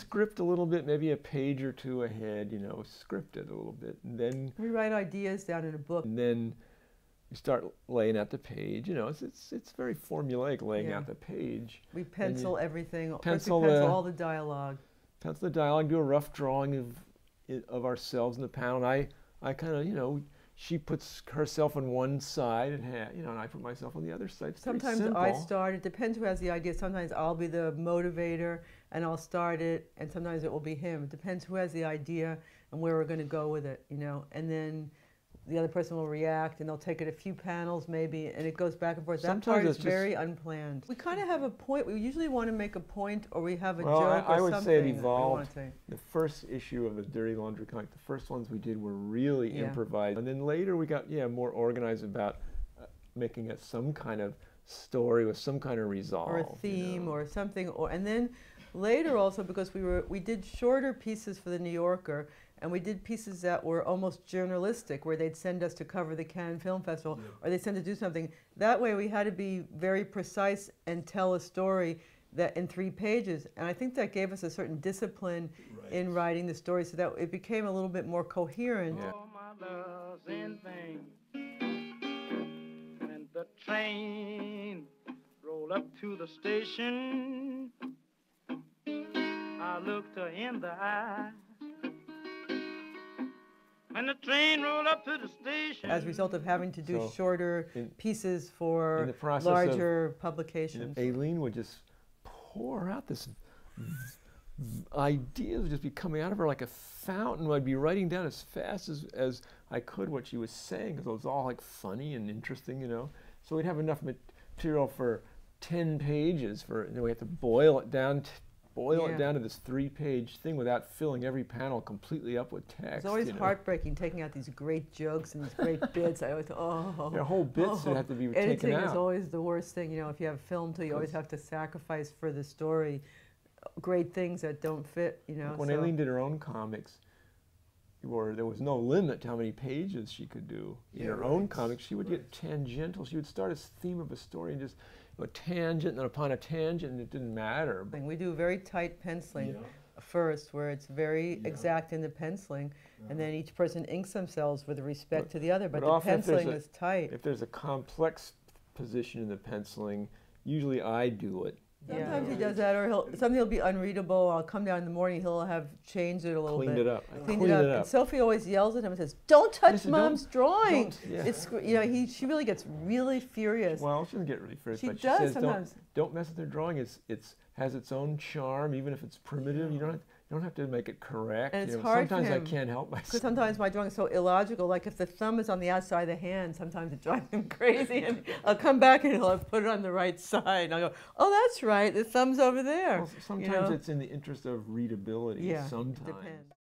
script a little bit, maybe a page or two ahead, you know, script it a little bit. And then we write ideas down in a book. And then you start laying out the page. You know, it's very formulaic, laying out the page. We pencil everything. Pencil all the dialogue. Pencil the dialogue, do a rough drawing of ourselves in the panel. And I kind of, you know, she puts herself on one side, and you know, and I put myself on the other side. It's sometimes I start. It depends who has the idea. Sometimes I'll be the motivator, and I'll start it, and sometimes it will be him. It depends who has the idea and where we're going to go with it, you know. And then the other person will react, and they'll take it a few panels maybe, and it goes back and forth. That part is very unplanned. We kind of have a point. We usually want to make a point, or we have a joke or something. I would say it evolved. The first issue of the Dirty Laundry comic, the first ones we did were really improvised. And then later we got, more organized about making it some kind of story with some kind of resolve. Or a theme or something. And then later also, because we did shorter pieces for the New Yorker, and we did pieces that were almost journalistic, where they'd send us to cover the Cannes Film Festival, or they'd send us to do something. That way we had to be very precise and tell a story that in 3 pages. And I think that gave us a certain discipline in writing the story, so that it became a little bit more coherent. All my love's in vain. And the train rolled up to the station. I looked her in the eye. And the train rolled up to the station. As a result of having to do shorter pieces for larger publications. Aline would just pour out this ideas would just be coming out of her like a fountain. I'd be writing down as fast as I could what she was saying, because it was all like funny and interesting, you know. So we'd have enough material for 10 pages, and then we have to boil it down to this 3-page thing without filling every panel completely up with text. It's always heartbreaking taking out these great jokes and these great bits. I always thought, there are whole bits that have to be taken out. Editing is always the worst thing. You know, if you have film too, you always have to sacrifice for the story great things that don't fit, you know. When Aline did her own comics, there was no limit to how many pages she could do. In her own comics, she would get tangential. She would start a theme of a story and just a tangent and upon a tangent, and it didn't matter. We do very tight penciling first, where it's very exact in the penciling, and then each person inks themselves with respect to the other, but the penciling is tight. If there's a complex position in the penciling, usually I do it. Sometimes he does that, or something will be unreadable. I'll come down in the morning, he'll have changed it a little bit. Cleaned it up. Cleaned it up. And Sophie always yells at him and says, "Don't touch Mom's drawing." It's, you know, she really gets really furious. Well, she doesn't get really furious, but she says, don't mess with her drawing. It has its own charm, even if it's primitive. You don't have to make it correct. And it's hard sometimes for him, I can't help myself. Because sometimes my drawing is so illogical. Like if the thumb is on the outside of the hand, sometimes it drives him crazy. And I'll come back and he'll put it on the right side. And I'll go, "Oh, that's right. The thumb's over there." Well, sometimes it's in the interest of readability. Yeah, sometimes. Depends.